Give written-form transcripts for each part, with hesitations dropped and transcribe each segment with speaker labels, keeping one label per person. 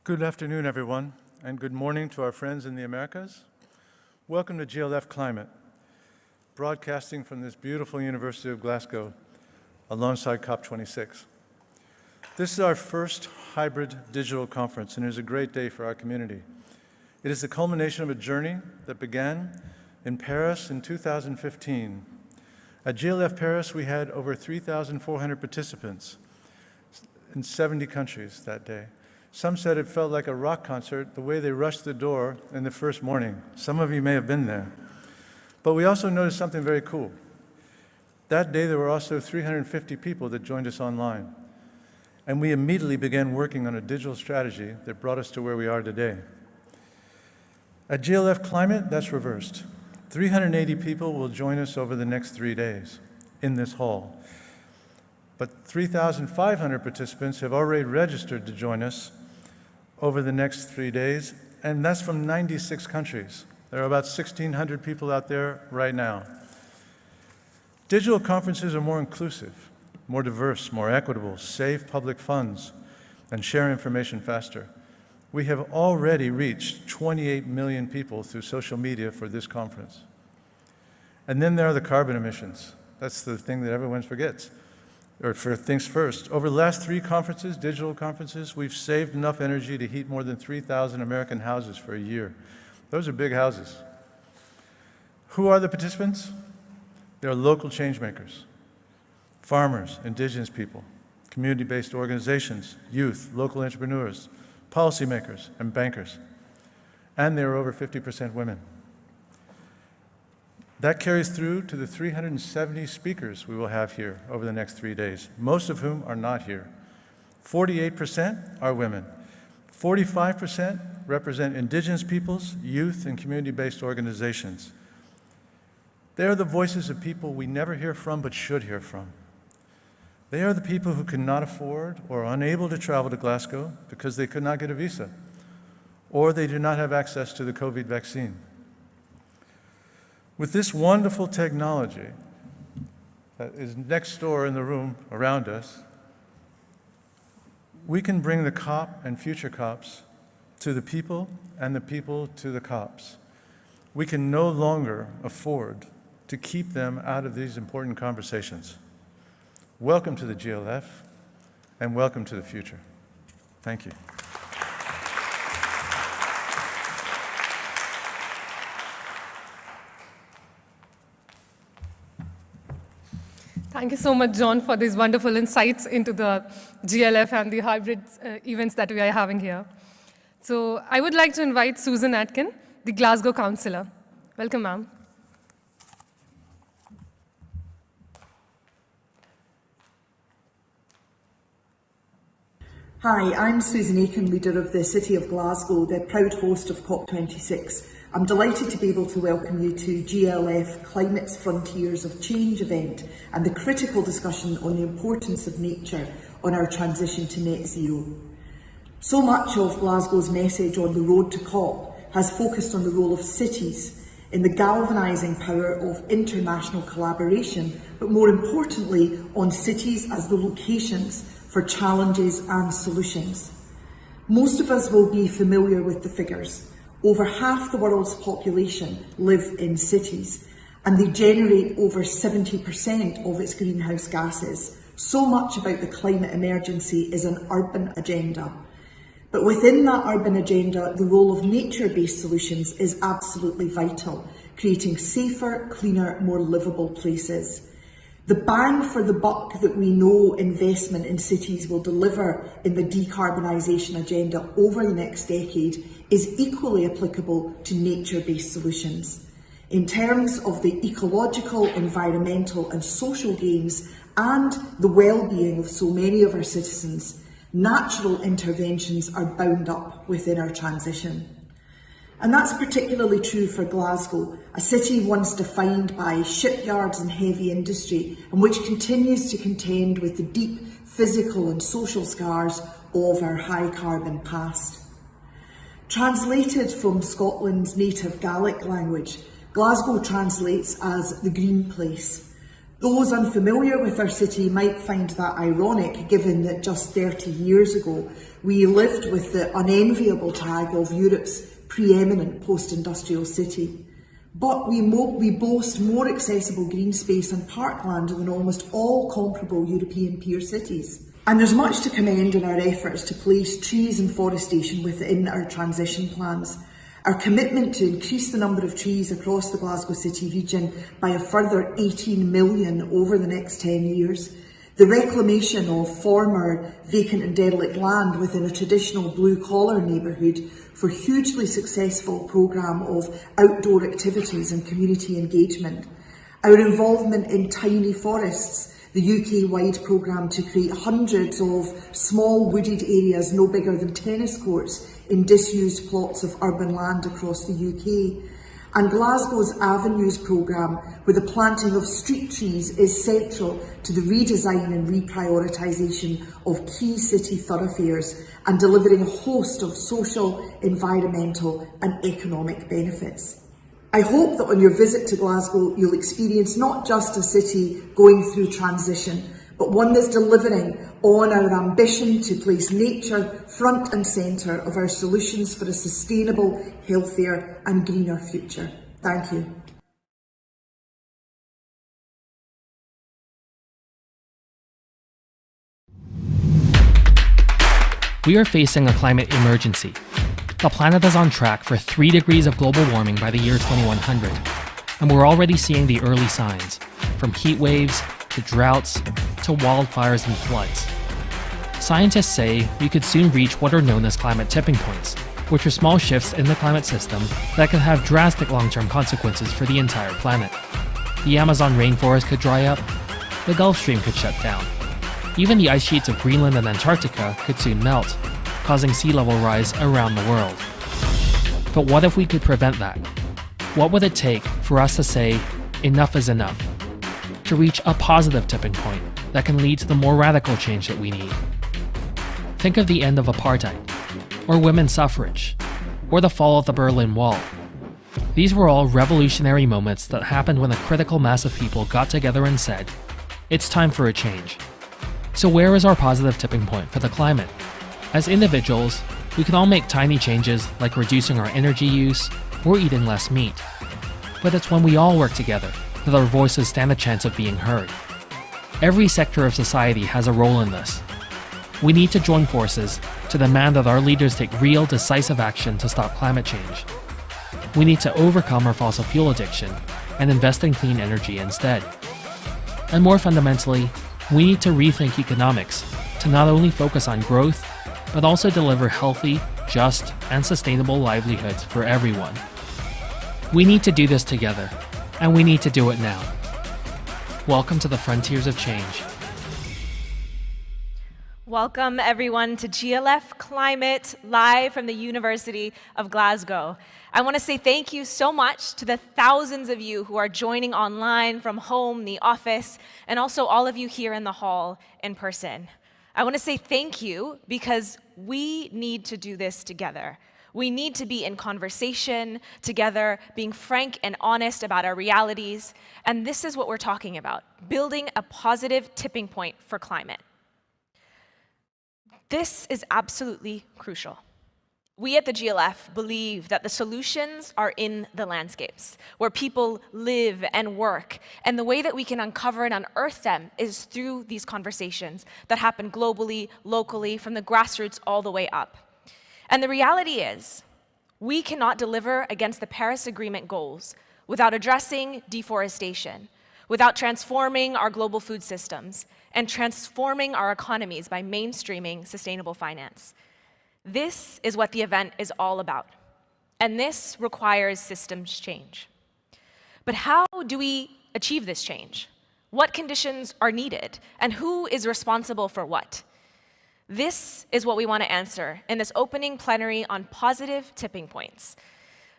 Speaker 1: Good afternoon, everyone, and good morning to our friends in the Americas. Welcome to GLF Climate, broadcasting from this beautiful University of Glasgow alongside COP26. This is our first hybrid digital conference, and it is a great day for our community. It is the culmination of a journey that began in Paris in 2015. At GLF Paris, we had over 3,400 participants in 70 countries that day. Some said it felt like a rock concert, the way they rushed the door in the first morning. Some of you may have been there. But we also noticed something very cool. That day, there were also 350 people that joined us online. And we immediately began working on a digital strategy that brought us to where we are today. At GLF Climate, that's reversed. 380 people will join us over the next 3 days in this hall. But 3,500 participants have already registered to join us over the next 3 days, and that's from 96 countries. There are about 1,600 people out there right now. Digital conferences are more inclusive, more diverse, more equitable, save public funds, and share information faster. We have already reached 28 million people through social media for this conference. And then there are the carbon emissions. That's the thing that everyone forgets. Or for things first. Over the last 3 conferences, digital conferences, we've saved enough energy to heat more than 3,000 American houses for a year. Those are big houses. Who are the participants? They are local change makers, farmers, indigenous people, community-based organizations, youth, local entrepreneurs, policymakers, and bankers. And they are over 50% women. That carries through to the 370 speakers we will have here over the next 3 days, most of whom are not here. 48% are women. 45% represent indigenous peoples, youth, and community-based organizations. They are the voices of people we never hear from but should hear from. They are the people who cannot afford or are unable to travel to Glasgow because they could not get a visa, or they do not have access to the COVID vaccine. With this wonderful technology that is next door in the room around us, we can bring the COP and future COPs to the people and the people to the COPs. We can no longer afford to keep them out of these important conversations. Welcome to the GLF, and welcome to the future. Thank you.
Speaker 2: Thank you so much, John, for these wonderful insights into the GLF and the hybrid events that we are having here. So I would like to invite Susan Atkin, the Glasgow Councillor. Welcome, ma'am.
Speaker 3: Hi, I'm Susan Aiken, leader of the City of Glasgow, the proud host of COP26. I'm delighted to be able to welcome you to GLF Climate's Frontiers of Change event and the critical discussion on the importance of nature on our transition to net zero. So much of Glasgow's message on the road to COP has focused on the role of cities in the galvanising power of international collaboration, but more importantly on cities as the locations for challenges and solutions. Most of us will be familiar with the figures. Over half the world's population live in cities, and they generate over 70% of its greenhouse gases. So much about the climate emergency is an urban agenda. But within that urban agenda, the role of nature-based solutions is absolutely vital, creating safer, cleaner, more livable places. The bang for the buck that we know investment in cities will deliver in the decarbonisation agenda over the next decade is equally applicable to nature-based solutions. In terms of the ecological, environmental and social gains and the well-being of so many of our citizens, natural interventions are bound up within our transition. And that's particularly true for Glasgow, a city once defined by shipyards and heavy industry, and which continues to contend with the deep physical and social scars of our high-carbon past. Translated from Scotland's native Gaelic language, Glasgow translates as the green place. Those unfamiliar with our city might find that ironic, given that just 30 years ago, we lived with the unenviable tag of Europe's preeminent post-industrial city. But we boast more accessible green space and parkland than almost all comparable European peer cities. And there's much to commend in our efforts to place trees and forestation within our transition plans. Our commitment to increase the number of trees across the Glasgow City region by a further 18 million over the next 10 years, the reclamation of former vacant and derelict land within a traditional blue-collar neighbourhood for hugely successful programme of outdoor activities and community engagement, our involvement in tiny forests, the UK-wide programme to create hundreds of small wooded areas no bigger than tennis courts in disused plots of urban land across the UK, and Glasgow's Avenues programme, where the planting of street trees is central to the redesign and reprioritisation of key city thoroughfares and delivering a host of social, environmental and economic benefits. I hope that on your visit to Glasgow you'll experience not just a city going through transition, but one that's delivering on our ambition to place nature front and centre of our solutions for a sustainable, healthier and greener future. Thank you.
Speaker 4: We are facing a climate emergency. The planet is on track for 3 degrees of global warming by the year 2100, and we're already seeing the early signs, from heat waves to droughts to wildfires and floods. Scientists say we could soon reach what are known as climate tipping points, which are small shifts in the climate system that can have drastic long-term consequences for the entire planet. The Amazon rainforest could dry up, the Gulf Stream could shut down. Even the ice sheets of Greenland and Antarctica could soon melt, causing sea level rise around the world. But what if we could prevent that? What would it take for us to say, enough is enough? To reach a positive tipping point that can lead to the more radical change that we need. Think of the end of apartheid, or women's suffrage, or the fall of the Berlin Wall. These were all revolutionary moments that happened when a critical mass of people got together and said, it's time for a change. So where is our positive tipping point for the climate? As individuals, we can all make tiny changes like reducing our energy use or eating less meat. But it's when we all work together that our voices stand a chance of being heard. Every sector of society has a role in this. We need to join forces to demand that our leaders take real, decisive action to stop climate change. We need to overcome our fossil fuel addiction and invest in clean energy instead. And more fundamentally, we need to rethink economics to not only focus on growth, but also deliver healthy, just, and sustainable livelihoods for everyone. We need to do this together, and we need to do it now. Welcome to the Frontiers of Change.
Speaker 5: Welcome everyone to GLF Climate, live from the University of Glasgow. I want to say thank you so much to the thousands of you who are joining online from home, the office, and also all of you here in the hall in person. I want to say thank you because we need to do this together. We need to be in conversation together, being frank and honest about our realities, and this is what we're talking about, building a positive tipping point for climate. This is absolutely crucial. We at the GLF believe that the solutions are in the landscapes, where people live and work, and the way that we can uncover and unearth them is through these conversations that happen globally, locally, from the grassroots all the way up. And the reality is, we cannot deliver against the Paris Agreement goals without addressing deforestation, without transforming our global food systems, and transforming our economies by mainstreaming sustainable finance. This is what the event is all about, and this requires systems change. But how do we achieve this change? What conditions are needed, and who is responsible for what? This is what we want to answer in this opening plenary on positive tipping points.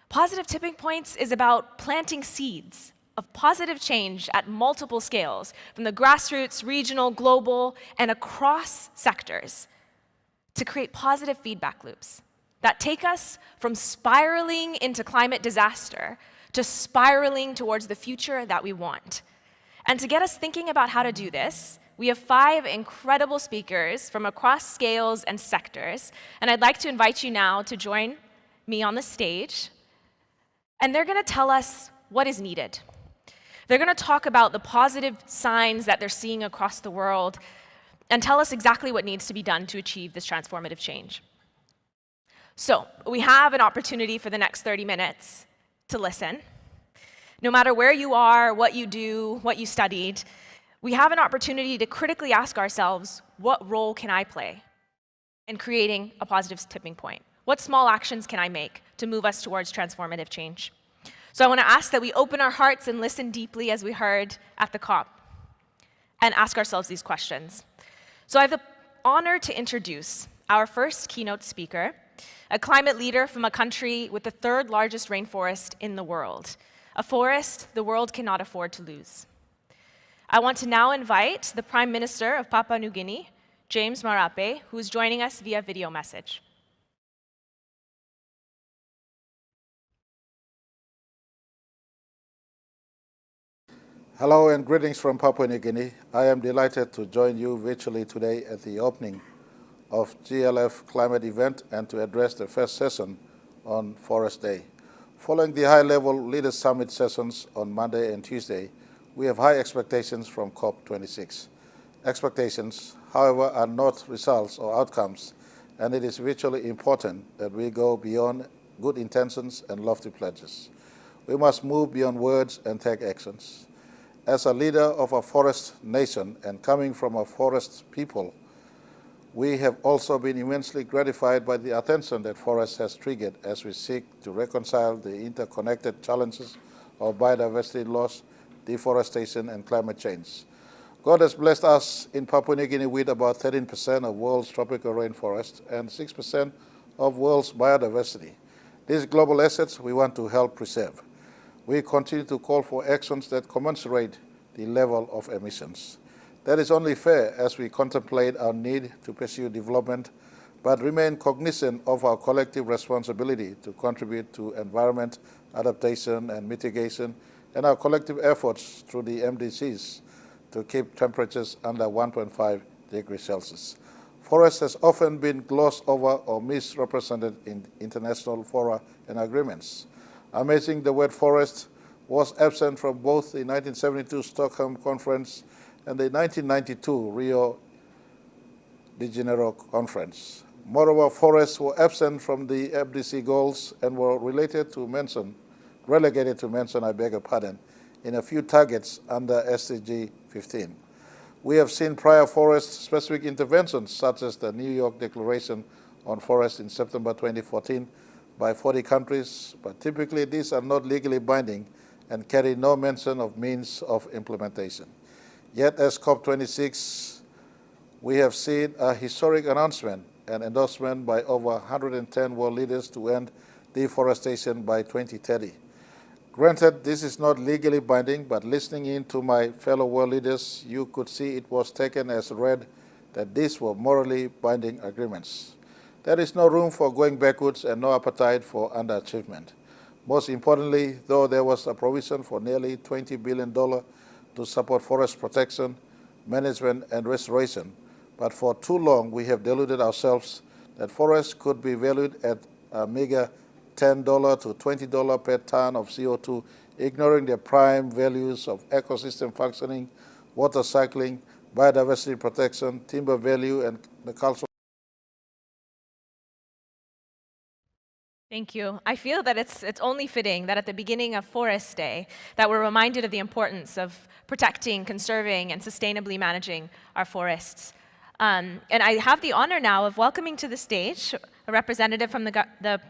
Speaker 5: Positive tipping points is about planting seeds of positive change at multiple scales, from the grassroots, regional, global, and across sectors, to create positive feedback loops that take us from spiraling into climate disaster to spiraling towards the future that we want. And to get us thinking about how to do this, We have 5 incredible speakers from across scales and sectors, and I'd like to invite you now to join me on the stage, and they're going to tell us what is needed. They're going to talk about the positive signs that they're seeing across the world and tell us exactly what needs to be done to achieve this transformative change. So, we have an opportunity for the next 30 minutes to listen. No matter where you are, what you do, what you studied, we have an opportunity to critically ask ourselves, what role can I play in creating a positive tipping point? What small actions can I make to move us towards transformative change? So I want to ask that we open our hearts and listen deeply, as we heard at the COP, and ask ourselves these questions. So I have the honor to introduce our first keynote speaker, a climate leader from a country with the 3rd largest rainforest in the world, a forest the world cannot afford to lose. I want to now invite the Prime Minister of Papua New Guinea, James Marape, who is joining us via video message.
Speaker 6: Hello and greetings from Papua New Guinea. I am delighted to join you virtually today at the opening of GLF climate event and to address the first session on Forest Day. Following the high-level Leaders Summit sessions on Monday and Tuesday, we have high expectations from COP26. Expectations, however, are not results or outcomes, and it is vitally important that we go beyond good intentions and lofty pledges. We must move beyond words and take actions. As a leader of a forest nation and coming from a forest people, we have also been immensely gratified by the attention that forest has triggered as we seek to reconcile the interconnected challenges of biodiversity loss, deforestation, and climate change. God has blessed us in Papua New Guinea with about 13% of world's tropical rainforest and 6% of world's biodiversity. These global assets we want to help preserve. We continue to call for actions that commensurate the level of emissions. That is only fair as we contemplate our need to pursue development, but remain cognizant of our collective responsibility to contribute to environment adaptation and mitigation, and our collective efforts through the MDCs to keep temperatures under 1.5 degrees Celsius. Forest has often been glossed over or misrepresented in international fora and agreements. Amazing, the word forest was absent from both the 1972 Stockholm Conference and the 1992 Rio de Janeiro Conference. Moreover, forests were absent from the FDC goals and were relegated to mention, in a few targets under SDG 15. We have seen prior forest-specific interventions, such as the New York Declaration on Forests in September 2014, by 40 countries, but typically these are not legally binding and carry no mention of means of implementation. Yet as COP26, we have seen a historic announcement and endorsement by over 110 world leaders to end deforestation by 2030. Granted, this is not legally binding, but listening in to my fellow world leaders, you could see it was taken as read that these were morally binding agreements. There is no room for going backwards and no appetite for underachievement. Most importantly, though, there was a provision for nearly $20 billion to support forest protection, management, and restoration. But for too long, we have deluded ourselves that forests could be valued at a meager $10 to $20 per ton of CO2, ignoring their prime values of ecosystem functioning, water cycling, biodiversity protection, timber value, and the cultural.
Speaker 5: Thank you. I feel that it's only fitting that at the beginning of Forest Day that we're reminded of the importance of protecting, conserving, and sustainably managing our forests. And I have the honor now of welcoming to the stage a representative from the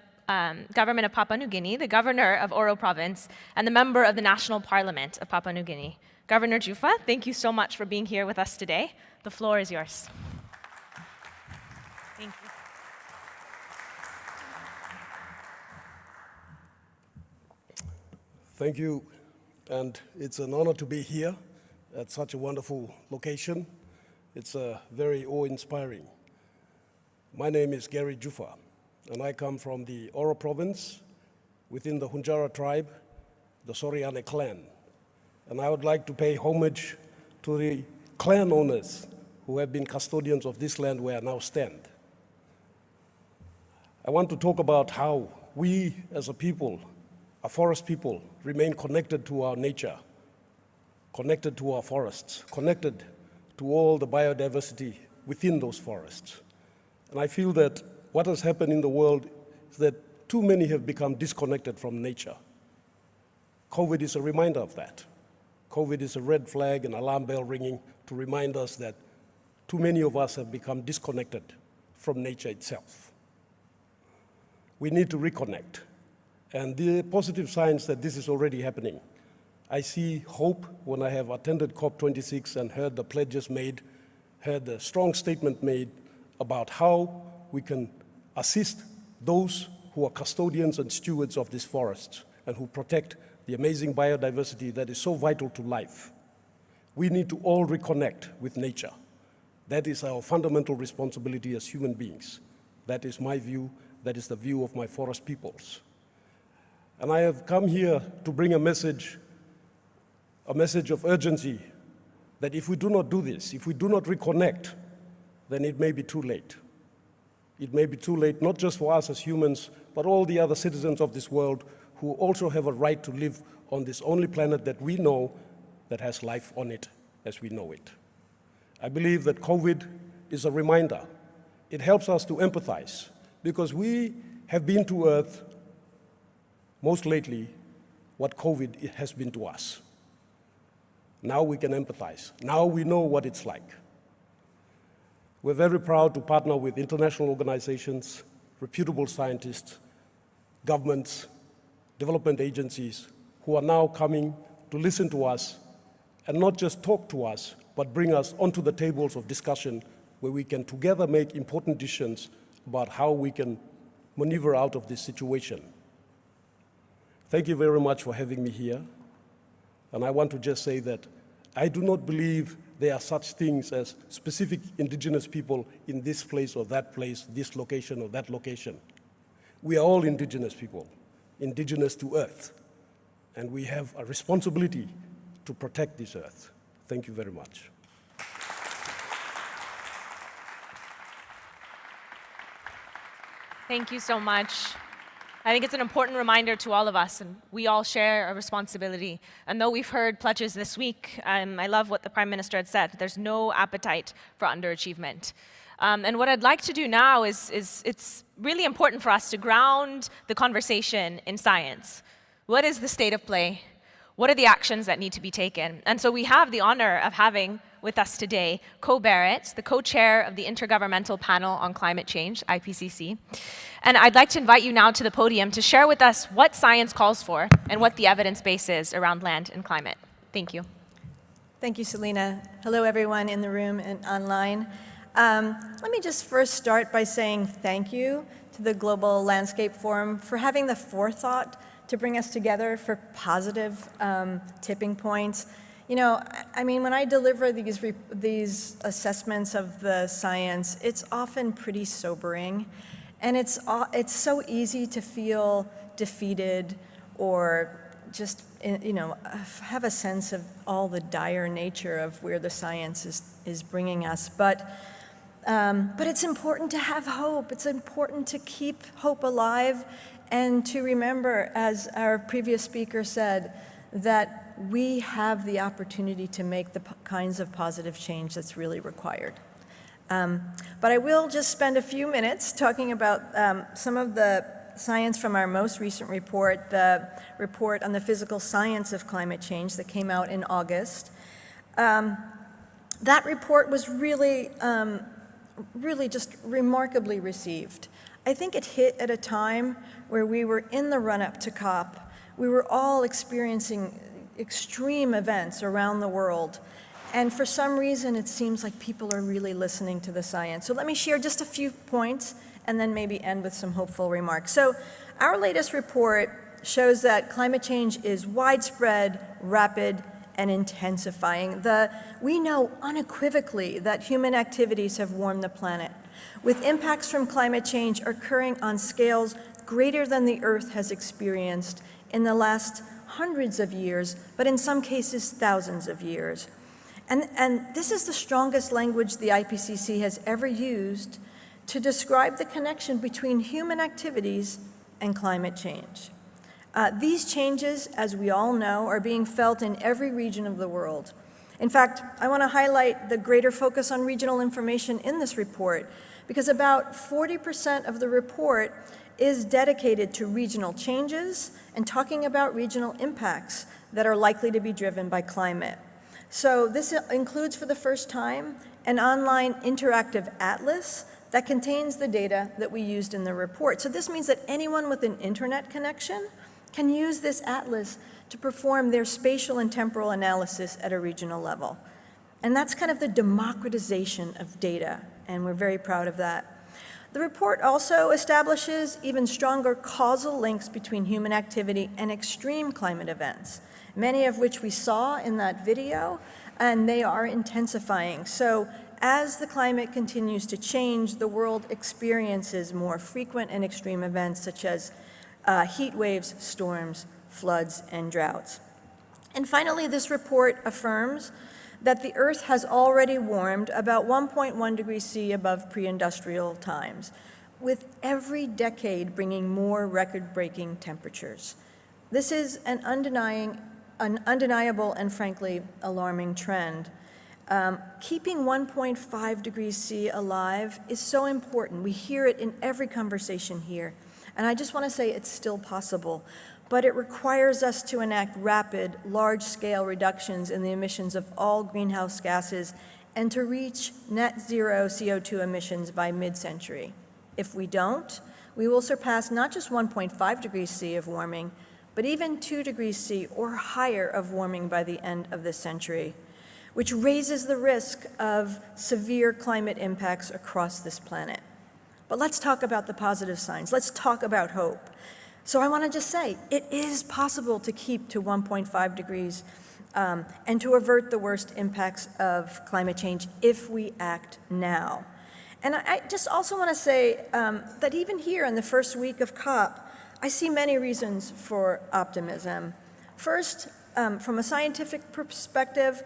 Speaker 5: government of Papua New Guinea, the governor of Oro Province, and the member of the National Parliament of Papua New Guinea. Governor Jufa, thank you so much for being here with us today. The floor is yours. Thank you.
Speaker 7: Thank you, and it's an honor to be here at such a wonderful location. It's very awe-inspiring. My name is Gary Jufa, and I come from the Oro Province within the Hunjara tribe, the Soriane clan. And I would like to pay homage to the clan owners who have been custodians of this land where I now stand. I want to talk about how we as a people, a forest people, remain connected to our nature, connected to our forests, connected to all the biodiversity within those forests. And I feel that what has happened in the world is that too many have become disconnected from nature. COVID is a reminder of that. COVID is a red flag and alarm bell ringing to remind us that too many of us have become disconnected from nature itself. We need to reconnect. And the positive signs that this is already happening. I see hope when I have attended COP26 and heard the pledges made, heard the strong statement made about how we can assist those who are custodians and stewards of these forests and who protect the amazing biodiversity that is so vital to life. We need to all reconnect with nature. That is our fundamental responsibility as human beings. That is my view. That is the view of my forest peoples. And I have come here to bring a message of urgency, that if we do not do this, if we do not reconnect, then it may be too late. It may be too late, not just for us as humans, but all the other citizens of this world who also have a right to live on this only planet that we know that has life on it as we know it. I believe that COVID is a reminder. It helps us to empathize because we have been to Earth, most lately, what COVID has been to us. Now we can empathize. Now we know what it's like. We're very proud to partner with international organizations, reputable scientists, governments, development agencies who are now coming to listen to us and not just talk to us, but bring us onto the tables of discussion where we can together make important decisions about how we can maneuver out of this situation. Thank you very much for having me here. And I want to just say that I do not believe there are such things as specific indigenous people in this place or that place, this location or that location. We are all indigenous people, indigenous to Earth, and we have a responsibility to protect this Earth. Thank you very much.
Speaker 5: Thank you so much. I think it's an important reminder to all of us, and we all share a responsibility. And though we've heard pledges this week, I love what the Prime Minister had said. There's no appetite for underachievement. And what I'd like to do now is it's really important for us to ground the conversation in science. What is the state of play? What are the actions that need to be taken? And so we have the honor of having with us today Co Barrett, the co-chair of the Intergovernmental Panel on Climate Change, IPCC. And I'd like to invite you now to the podium to share with us what science calls for and what the evidence base is around land and climate. Thank you.
Speaker 8: Thank you, Selena. Hello, everyone in the room and online. Let me just first start by saying thank you to the Global Landscape Forum for having the forethought to bring us together for positive tipping points. You know, I mean, when I deliver these assessments of the science, it's often pretty sobering, and it's so easy to feel defeated or just, you know, have a sense of all the dire nature of where the science is bringing us. But it's important to have hope. It's important to keep hope alive and to remember, as our previous speaker said, that we have the opportunity to make the kinds of positive change that's really required. But I will just spend a few minutes talking about some of the science from our most recent report, the report on the physical science of climate change that came out in August. That report was really just remarkably received. I think it hit at a time where we were in the run-up to COP. We were all experiencing extreme events around the world. And for some reason, it seems like people are really listening to the science. So let me share just a few points and then maybe end with some hopeful remarks. So our latest report shows that climate change is widespread, rapid, and intensifying. We know unequivocally that human activities have warmed the planet, with impacts from climate change occurring on scales greater than the Earth has experienced in the last hundreds of years, but in some cases, thousands of years. And this is the strongest language the IPCC has ever used to describe the connection between human activities and climate change. These changes, as we all know, are being felt in every region of the world. In fact, I want to highlight the greater focus on regional information in this report, because about 40% of the report is dedicated to regional changes and talking about regional impacts that are likely to be driven by climate. So this includes, for the first time, an online interactive atlas that contains the data that we used in the report. So this means that anyone with an internet connection can use this atlas to perform their spatial and temporal analysis at a regional level. And that's kind of the democratization of data, and we're very proud of that. The report also establishes even stronger causal links between human activity and extreme climate events, many of which we saw in that video, and they are intensifying. So as the climate continues to change, the world experiences more frequent and extreme events such as heat waves, storms, floods, and droughts. And finally, this report affirms that the Earth has already warmed about 1.1 degrees C above pre-industrial times, with every decade bringing more record-breaking temperatures. This is an undeniable and frankly alarming trend. Keeping 1.5 degrees C alive is so important. We hear it in every conversation here. And I just want to say it's still possible, but it requires us to enact rapid, large-scale reductions in the emissions of all greenhouse gases and to reach net zero CO2 emissions by mid-century. If we don't, we will surpass not just 1.5 degrees C of warming, but even 2 degrees C or higher of warming by the end of this century, which raises the risk of severe climate impacts across this planet. But let's talk about the positive signs. Let's talk about hope. So I want to just say, it is possible to keep to 1.5 degrees and to avert the worst impacts of climate change if we act now. And I just also want to say that even here in the first week of COP, I see many reasons for optimism. First, from a scientific perspective,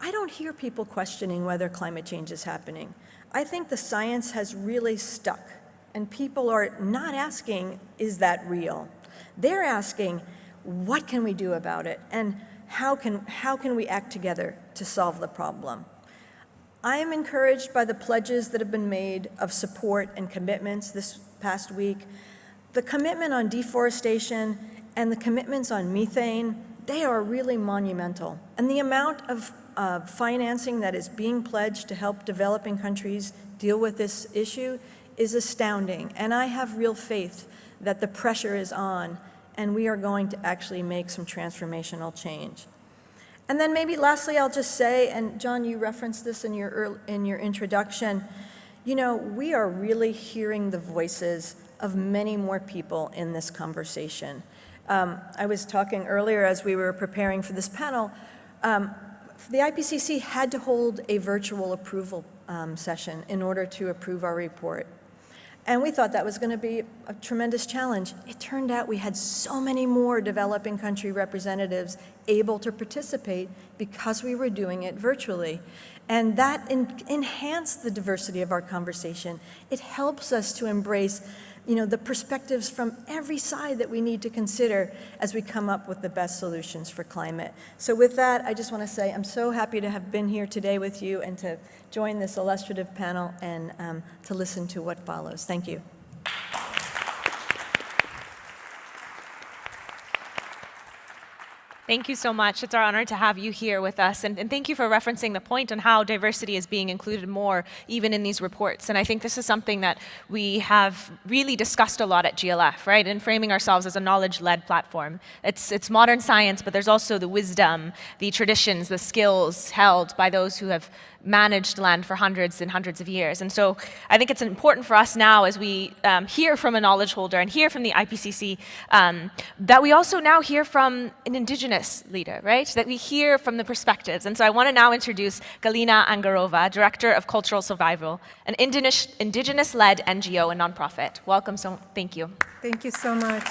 Speaker 8: I don't hear people questioning whether climate change is happening. I think the science has really stuck, and people are not asking, is that real? They're asking, what can we do about it? And how can we act together to solve the problem? I am encouraged by the pledges that have been made of support and commitments this past week. The commitment on deforestation and the commitments on methane, they are really monumental. And the amount of financing that is being pledged to help developing countries deal with this issue is astounding. And I have real faith that the pressure is on and we are going to actually make some transformational change. And then maybe lastly, I'll just say, and John, you referenced this in your introduction, you know, we are really hearing the voices of many more people in this conversation. I was talking earlier as we were preparing for this panel, the IPCC had to hold a virtual approval session in order to approve our report. And we thought that was going to be a tremendous challenge. It turned out we had so many more developing country representatives able to participate because we were doing it virtually. And that enhanced the diversity of our conversation. It helps us to embrace, you know, the perspectives from every side that we need to consider as we come up with the best solutions for climate. So with that, I just want to say I'm so happy to have been here today with you and to join this illustrative panel and to listen to what follows. Thank you.
Speaker 5: Thank you so much. It's our honor to have you here with us. And thank you for referencing the point on how diversity is being included more, even in these reports. And I think this is something that we have really discussed a lot at GLF, right? In framing ourselves as a knowledge-led platform. It's modern science, but there's also the wisdom, the traditions, the skills held by those who have managed land for hundreds and hundreds of years. And so I think it's important for us now, as we hear from a knowledge holder and hear from the IPCC, that we also now hear from an indigenous leader, right? That we hear from the perspectives. And so I want to now introduce Galina Angarova, Director of Cultural Survival, an indigenous-led NGO and nonprofit. Welcome, thank you.
Speaker 9: Thank you so much.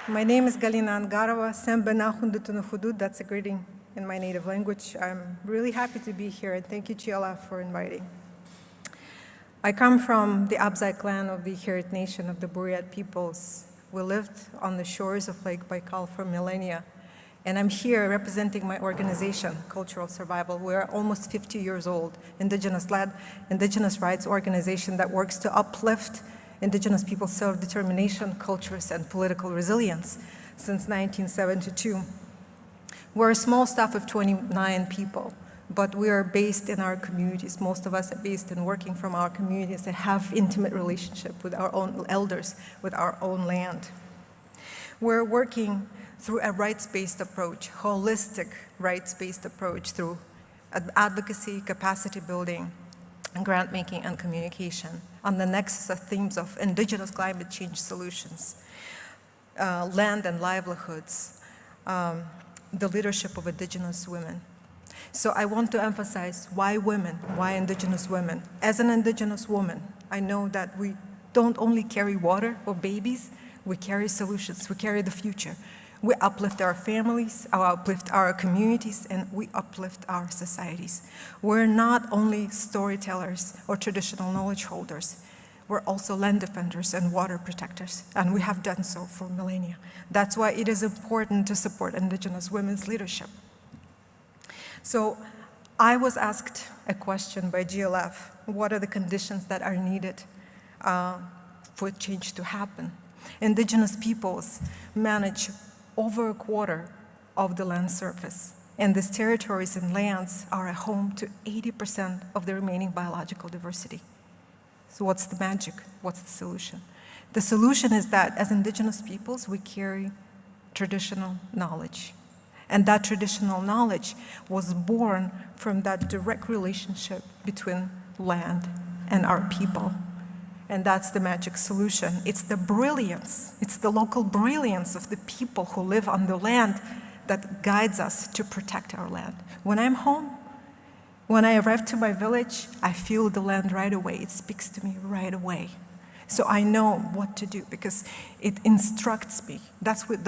Speaker 9: My name is Galina Angarova, Sembenahundutunu. That's a greeting in my native language. I'm really happy to be here, and thank you, GLF, for inviting. I come from the Abzai clan of the Herit Nation of the Buryat peoples. We lived on the shores of Lake Baikal for millennia, and I'm here representing my organization, Cultural Survival. We're almost 50 years old, indigenous-led, indigenous rights organization that works to uplift indigenous people's self-determination, cultures, and political resilience since 1972. We're a small staff of 29 people, but we are based in our communities. Most of us are based in working from our communities and have intimate relationship with our own elders, with our own land. We're working through a rights-based approach, holistic rights-based approach through advocacy, capacity building, and grant making and communication on the nexus of themes of indigenous climate change solutions, land and livelihoods, the leadership of indigenous women. So I want to emphasize why women, why indigenous women. As an indigenous woman, I know that we don't only carry water or babies, we carry solutions, we carry the future. We uplift our families, we uplift our communities, and we uplift our societies. We're not only storytellers or traditional knowledge holders, we're also land defenders and water protectors, and we have done so for millennia. That's why it is important to support indigenous women's leadership. So I was asked a question by GLF, what are the conditions that are needed for change to happen? Indigenous peoples manage over a quarter of the land surface, and these territories and lands are a home to 80% of the remaining biological diversity. So what's the magic? What's the solution? The solution is that as indigenous peoples, we carry traditional knowledge. And that traditional knowledge was born from that direct relationship between land and our people. And that's the magic solution. It's the brilliance, it's the local brilliance of the people who live on the land that guides us to protect our land. When I'm home, when I arrive to my village, I feel the land right away. It speaks to me right away. So I know what to do because it instructs me. That's what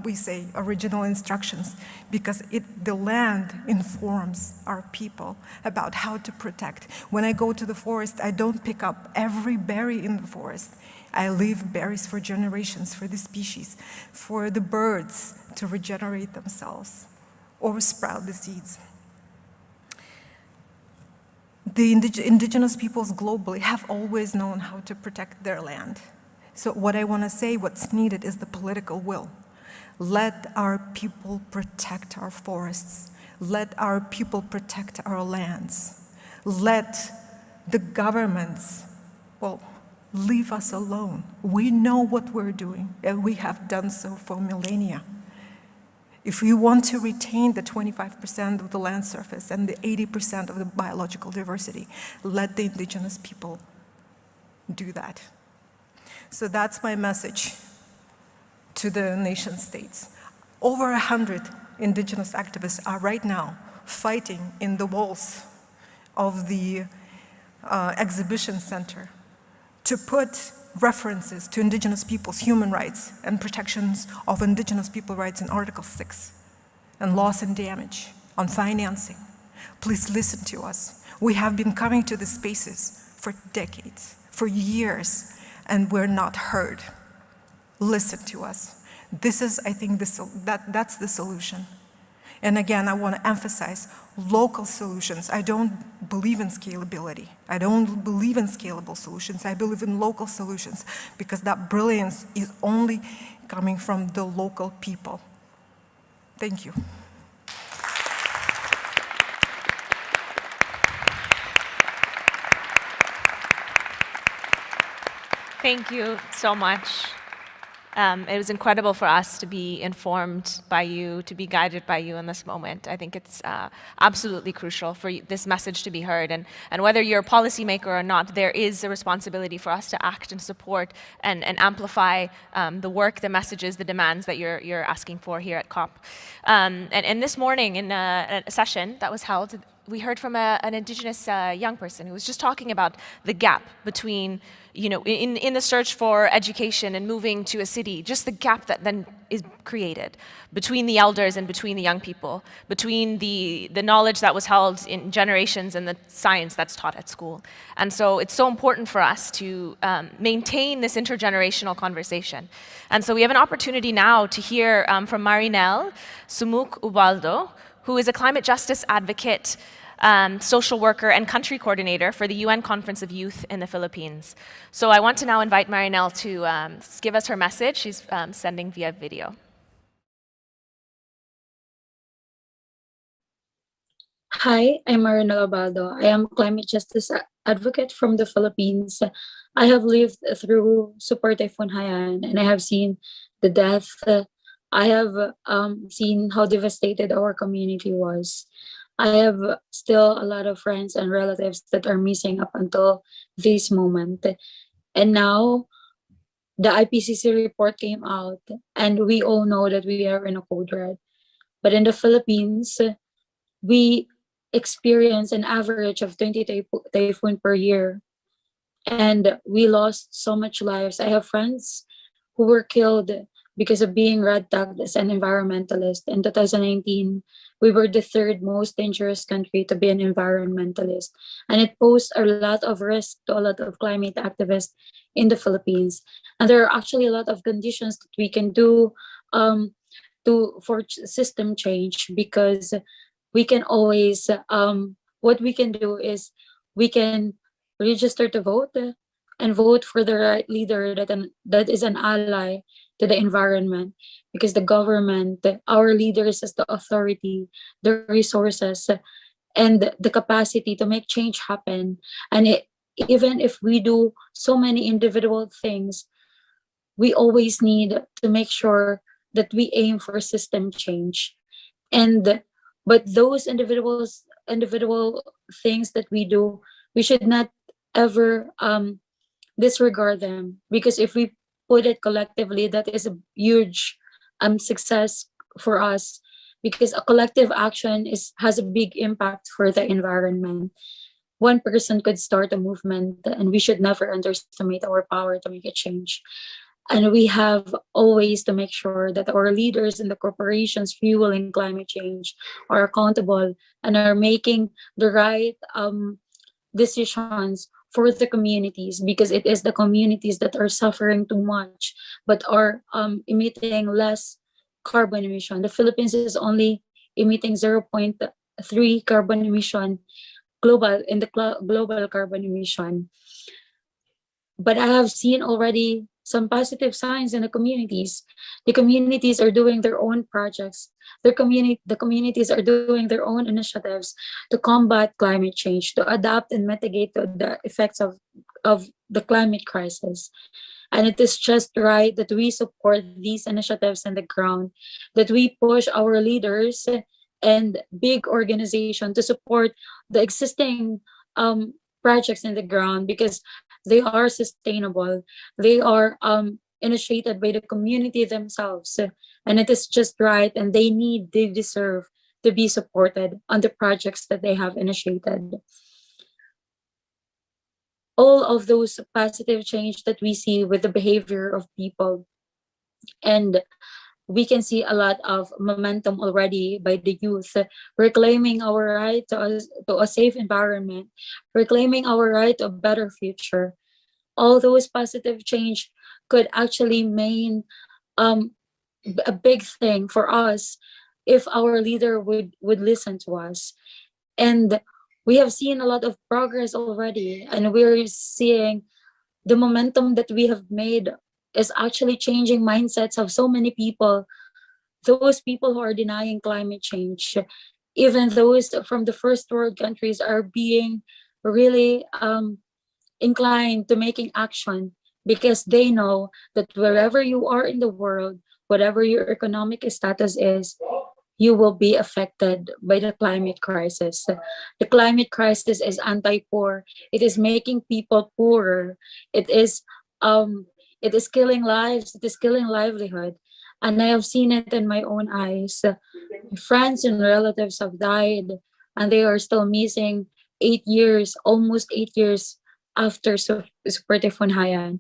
Speaker 9: we say, original instructions, because the land informs our people about how to protect. When I go to the forest, I don't pick up every berry in the forest. I leave berries for generations, for the species, for the birds to regenerate themselves or sprout the seeds. The indigenous peoples globally have always known how to protect their land. So what I want to say, what's needed is the political will. Let our people protect our forests. Let our people protect our lands. Let the governments, well, leave us alone. We know what we're doing, and we have done so for millennia. If we want to retain the 25% of the land surface and the 80% of the biological diversity, let the indigenous people do that. So that's my message to the nation states. Over 100 indigenous activists are right now fighting in the walls of the exhibition center to put references to indigenous people's human rights and protections of indigenous people rights in Article 6, and loss and damage, on financing. Please listen to us. We have been coming to these spaces for decades, for years, and we're not heard. Listen to us. This is, I think, that's the solution. And again, I want to emphasize local solutions. I don't believe in scalability. I don't believe in scalable solutions. I believe in local solutions because that brilliance is only coming from the local people. Thank you.
Speaker 5: Thank you so much. It was incredible for us to be informed by you, to be guided by you in this moment. I think it's absolutely crucial for this message to be heard. And whether you're a policymaker or not, there is a responsibility for us to act and support and amplify the work, the messages, the demands that you're asking for here at COP. And this morning in a session that was held we heard from an indigenous young person who was just talking about the gap between, in the search for education and moving to a city, just the gap that then is created between the elders and between the young people, between the knowledge that was held in generations and the science that's taught at school. And so it's so important for us to maintain this intergenerational conversation. And so we have an opportunity now to hear from Marinelle Sumuk Ubaldo, who is a climate justice advocate, social worker, and country coordinator for the UN Conference of Youth in the Philippines. So I want to now invite Marinelle to give us her message. She's sending via video.
Speaker 10: Hi, I'm Marinelle Baldo. I am a climate justice advocate from the Philippines. I have lived through Super Typhoon Haiyan, and I have seen the death. I have seen how devastated our community was. I have still a lot of friends and relatives that are missing up until this moment. And now the IPCC report came out, and we all know that we are in a code red. But in the Philippines, we experience an average of 20 typhoon per year, and we lost so much lives. I have friends who were killed because of being red tagged as an environmentalist. In 2019, we were the third most dangerous country to be an environmentalist, and it posed a lot of risk to a lot of climate activists in the Philippines. And there are actually a lot of conditions that we can do for system change, because we can always, what we can do is we can register to vote and vote for the right leader that is an ally to the environment, because the government, our leaders as the authority, the resources, and the capacity to make change happen. And even if we do so many individual things, we always need to make sure that we aim for system change. But those individual things that we do, we should not ever disregard them, because if we put it collectively, that is a huge success for us, because a collective action has a big impact for the environment. One person could start a movement, and we should never underestimate our power to make a change. And we have always to make sure that our leaders in the corporations fueling climate change are accountable and are making the right decisions for the communities, because it is the communities that are suffering too much but are emitting less carbon emission. The Philippines is only emitting 0.3 carbon emission in the global carbon emission. But I have seen already some positive signs in the communities. The communities are doing their own projects. The communities are doing their own initiatives to combat climate change, to adapt and mitigate the effects of the climate crisis. And it is just right that we support these initiatives on the ground, that we push our leaders and big organizations to support the existing projects in the ground, because they are sustainable. They are initiated by the community themselves, and it is just right, and they deserve to be supported on the projects that they have initiated. All of those positive change that we see with the behavior of people, and we can see a lot of momentum already by the youth reclaiming our right to a safe environment, reclaiming our right to a better future. All those positive change could actually mean a big thing for us if our leader would listen to us. And we have seen a lot of progress already, and we're seeing the momentum that we have made is actually changing mindsets of so many people. Those people who are denying climate change, even those from the first world countries, are being really inclined to making action, because they know that wherever you are in the world, whatever your economic status is, you will be affected by the climate crisis. The climate crisis is anti-poor. It is making people poorer. It is killing lives. It is killing livelihood. And I have seen it in my own eyes. Friends and relatives have died and they are still missing 8 years, almost 8 years after Super Typhoon Haiyan.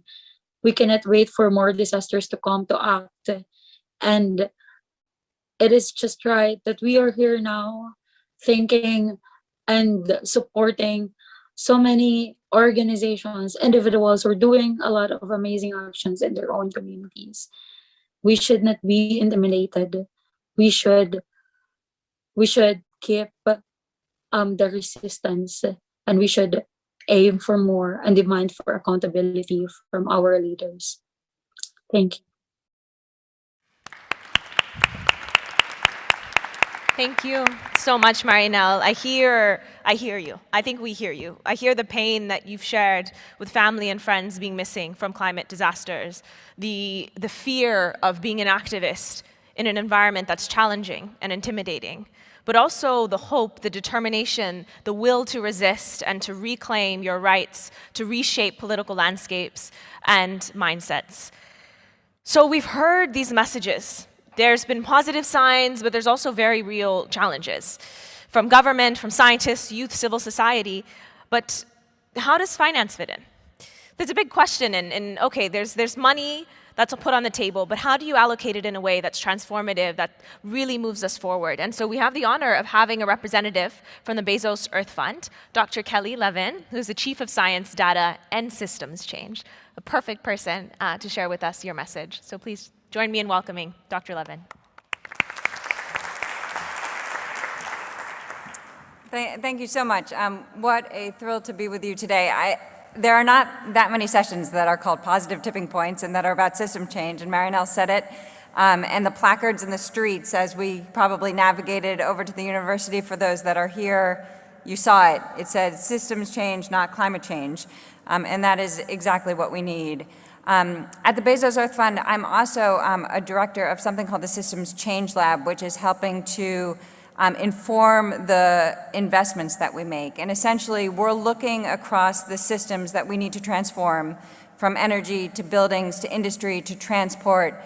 Speaker 10: We cannot wait for more disasters to come to act. And it is just right that we are here now thinking and supporting so many organizations, individuals who are doing a lot of amazing actions in their own communities. We should not be intimidated. We should keep the resistance, and we should aim for more and demand for accountability from our leaders. Thank you.
Speaker 5: Thank you so much, Marinelle. I hear you. I think we hear you. I hear the pain that you've shared with family and friends being missing from climate disasters, the fear of being an activist in an environment that's challenging and intimidating, but also the hope, the determination, the will to resist and to reclaim your rights, to reshape political landscapes and mindsets. So we've heard these messages. There's been positive signs, but there's also very real challenges from government, from scientists, youth, civil society. But how does finance fit in? There's a big question, and okay, there's money that's put on the table, but how do you allocate it in a way that's transformative, that really moves us forward? And so we have the honor of having a representative from the Bezos Earth Fund, Dr. Kelly Levin, who's the Chief of Science, Data, and Systems Change, a perfect person to share with us your message. So please join me in welcoming Dr. Levin.
Speaker 11: Thank you so much. What a thrill to be with you today. There are not that many sessions that are called positive tipping points and that are about system change, and Marinelle said it. And the placards in the streets, as we probably navigated over to the university, for those that are here, you saw it. It said systems change, not climate change. And that is exactly what we need. At the Bezos Earth Fund, I'm also a director of something called the Systems Change Lab, which is helping to inform the investments that we make. And essentially, we're looking across the systems that we need to transform, from energy to buildings to industry to transport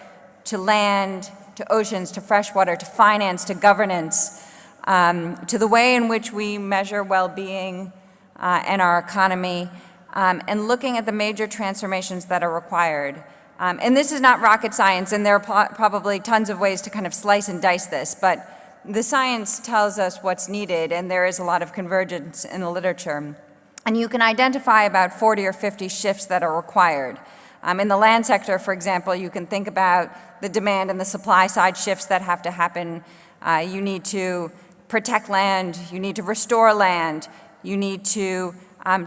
Speaker 11: to land to oceans to freshwater to finance to governance, to the way in which we measure well-being and our economy, and looking at the major transformations that are required. And this is not rocket science, and there are probably tons of ways to kind of slice and dice this, but the science tells us what's needed, and there is a lot of convergence in the literature. And you can identify about 40 or 50 shifts that are required. In the land sector, for example, you can think about the demand and the supply side shifts that have to happen. You need to protect land, you need to restore land, you need to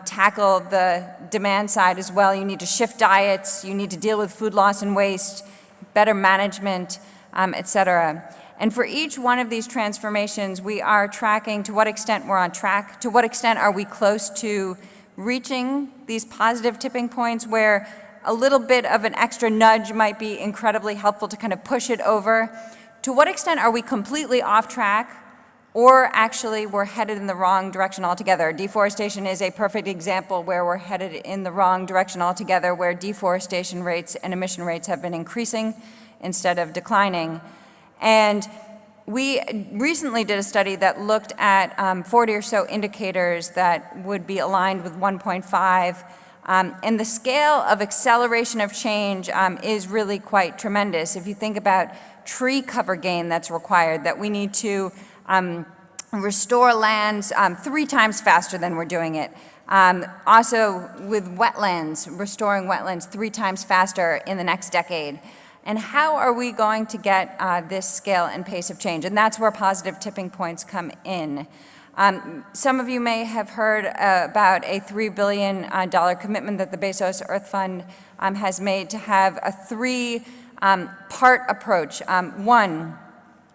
Speaker 11: tackle the demand side as well. You need to shift diets, you need to deal with food loss and waste, better management, et cetera. And for each one of these transformations, we are tracking to what extent we're on track, to what extent are we close to reaching these positive tipping points where a little bit of an extra nudge might be incredibly helpful to kind of push it over. To what extent are we completely off track, or actually we're headed in the wrong direction altogether? Deforestation is a perfect example where we're headed in the wrong direction altogether, where deforestation rates and emission rates have been increasing instead of declining. And we recently did a study that looked at 40 or so indicators that would be aligned with 1.5. And the scale of acceleration of change is really quite tremendous. If you think about tree cover gain that's required, that we need to restore lands 3 times faster than we're doing it. Also with wetlands, restoring wetlands 3 times faster in the next decade. And how are we going to get this scale and pace of change? And that's where positive tipping points come in. Some of you may have heard about a $3 billion commitment that the Bezos Earth Fund has made to have a 3-part approach. 1,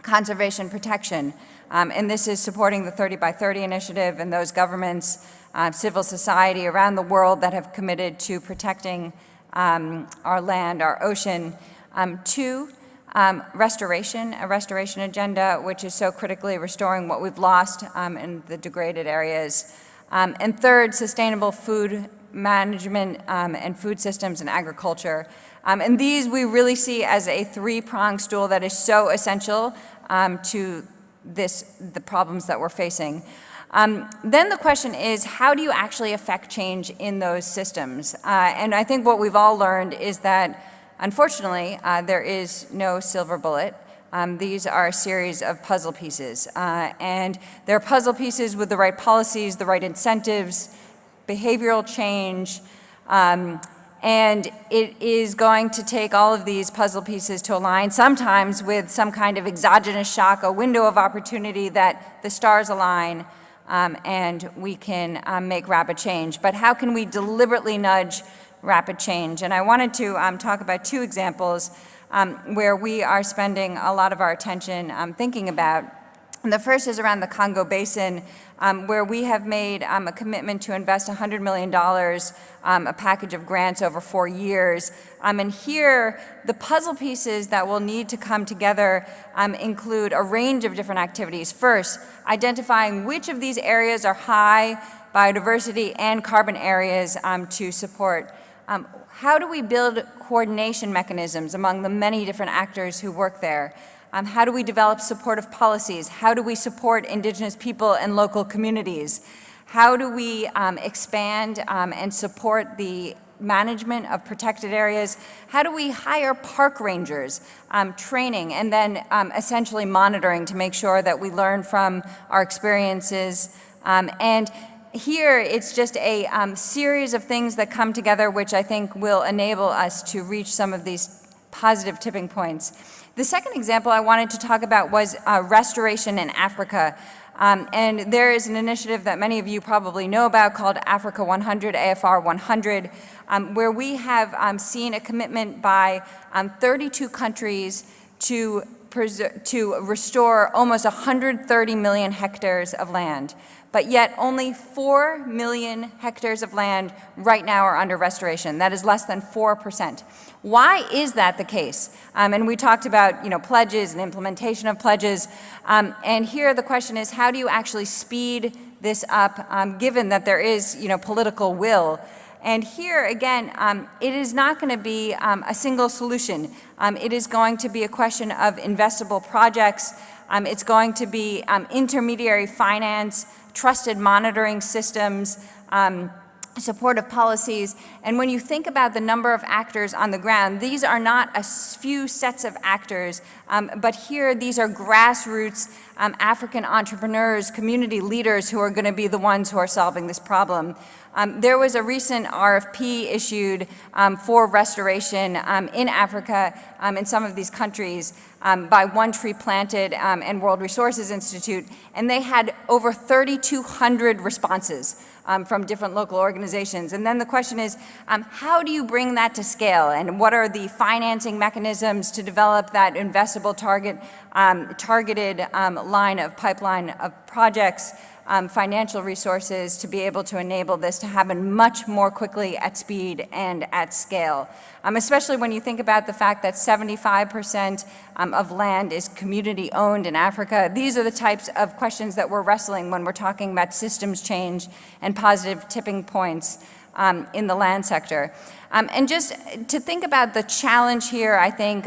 Speaker 11: conservation protection. And this is supporting the 30 by 30 initiative and those governments, civil society around the world that have committed to protecting our land, our ocean. 2, restoration, a restoration agenda, which is so critically restoring what we've lost in the degraded areas. And 3rd, sustainable food management and food systems and agriculture. And these we really see as a 3-pronged stool that is so essential to the problems that we're facing. Then the question is, how do you actually affect change in those systems? And I think what we've all learned is that, unfortunately, there is no silver bullet. These are a series of puzzle pieces. And they're puzzle pieces with the right policies, the right incentives, behavioral change, and it is going to take all of these puzzle pieces to align, sometimes with some kind of exogenous shock, a window of opportunity that the stars align, and we can make rapid change. But how can we deliberately nudge rapid change? And I wanted to talk about two examples where we are spending a lot of our attention thinking about. And the first is around the Congo Basin, where we have made a commitment to invest $100 million, a package of grants over 4 years. And here, the puzzle pieces that will need to come together include a range of different activities. First, identifying which of these areas are high biodiversity and carbon areas to support. How do we build coordination mechanisms among the many different actors who work there? How do we develop supportive policies? How do we support indigenous people and local communities? How do we expand and support the management of protected areas? How do we hire park rangers, training, and then essentially monitoring to make sure that we learn from our experiences? And here, it's just a series of things that come together, which I think will enable us to reach some of these positive tipping points. The second example I wanted to talk about was restoration in Africa. And there is an initiative that many of you probably know about called Africa 100, AFR 100, where we have seen a commitment by 32 countries to restore almost 130 million hectares of land. But yet only 4 million hectares of land right now are under restoration. That is less than 4%. Why is that the case? And we talked about, pledges and implementation of pledges. And here the question is, how do you actually speed this up, given that there is, political will? And here, again, it is not going to be a single solution. It is going to be a question of investable projects. It's going to be intermediary finance, trusted monitoring systems, supportive policies. And when you think about the number of actors on the ground, these are not a few sets of actors, but here these are grassroots African entrepreneurs, community leaders who are going to be the ones who are solving this problem. There was a recent RFP issued for restoration in Africa in some of these countries by One Tree Planted and World Resources Institute, and they had over 3,200 responses from different local organizations. And then the question is, how do you bring that to scale? And what are the financing mechanisms to develop that investable targeted line of pipeline of projects, financial resources to be able to enable this to happen much more quickly at speed and at scale, especially when you think about the fact that 75% of land is community owned in Africa. These are the types of questions that we're wrestling when we're talking about systems change and positive tipping points in the land sector. And just to think about the challenge here, I think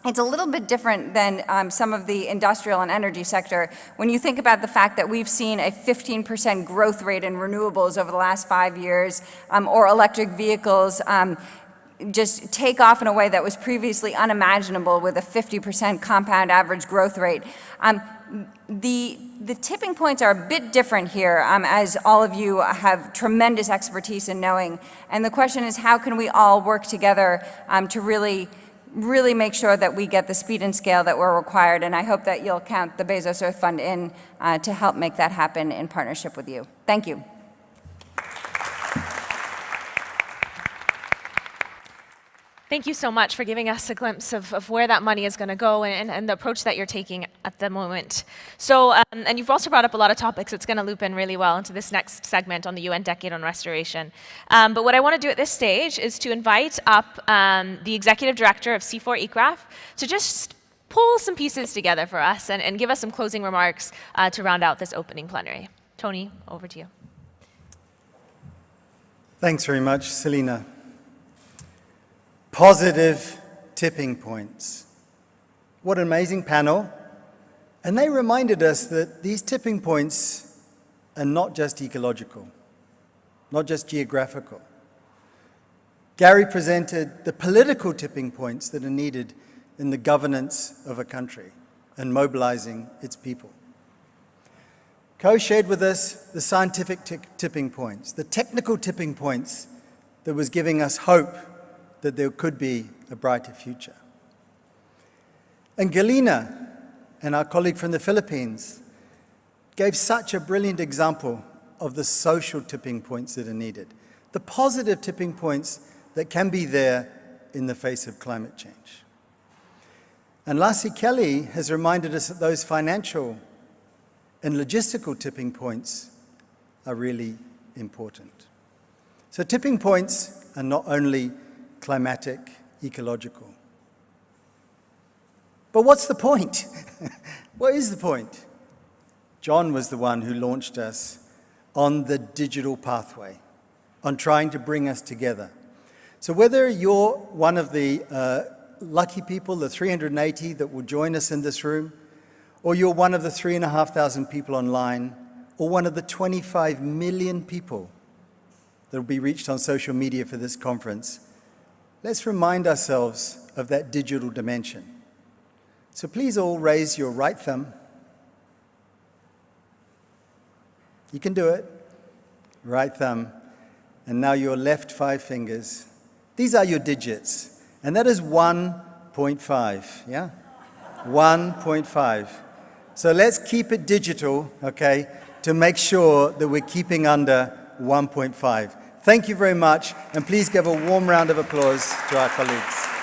Speaker 11: it's a little bit different than some of the industrial and energy sector. When you think about the fact that we've seen a 15% growth rate in renewables over the last 5 years, or electric vehicles just take off in a way that was previously unimaginable with a 50% compound average growth rate. The tipping points are a bit different here, as all of you have tremendous expertise in knowing. And the question is, how can we all work together to really make sure that we get the speed and scale that we're required, and I hope that you'll count the Bezos Earth Fund in to help make that happen in partnership with you. Thank you.
Speaker 5: Thank you so much for giving us a glimpse of where that money is going to go and the approach that you're taking at the moment. So, and you've also brought up a lot of topics that's going to loop in really well into this next segment on the UN Decade on Restoration. But what I want to do at this stage is to invite up the Executive Director of C4 to just pull some pieces together for us and give us some closing remarks to round out this opening plenary. Tony, over to you.
Speaker 12: Thanks very much, Selena. Positive tipping points. What an amazing panel. And they reminded us that these tipping points and not just ecological, not just geographical. Gary presented the political tipping points that are needed in the governance of a country and mobilizing its people. Ko shared with us the scientific tipping points, the technical tipping points that was giving us hope that there could be a brighter future. And Galina, and our colleague from the Philippines, gave such a brilliant example of the social tipping points that are needed, the positive tipping points that can be there in the face of climate change. And Lassie Kelly has reminded us that those financial and logistical tipping points are really important. So tipping points are not only climatic, ecological. But what's the point? What is the point? John was the one who launched us on the digital pathway, on trying to bring us together. So whether you're one of the lucky people, the 380 that will join us in this room, or you're one of the 3,500 people online, or one of the 25 million people that will be reached on social media for this conference, let's remind ourselves of that digital dimension. So please all raise your right thumb. You can do it. Right thumb. And now your left 5 fingers. These are your digits. And that is 1.5, yeah? 1.5. So let's keep it digital, okay, to make sure that we're keeping under 1.5. Thank you very much, and please give a warm round of applause to our colleagues.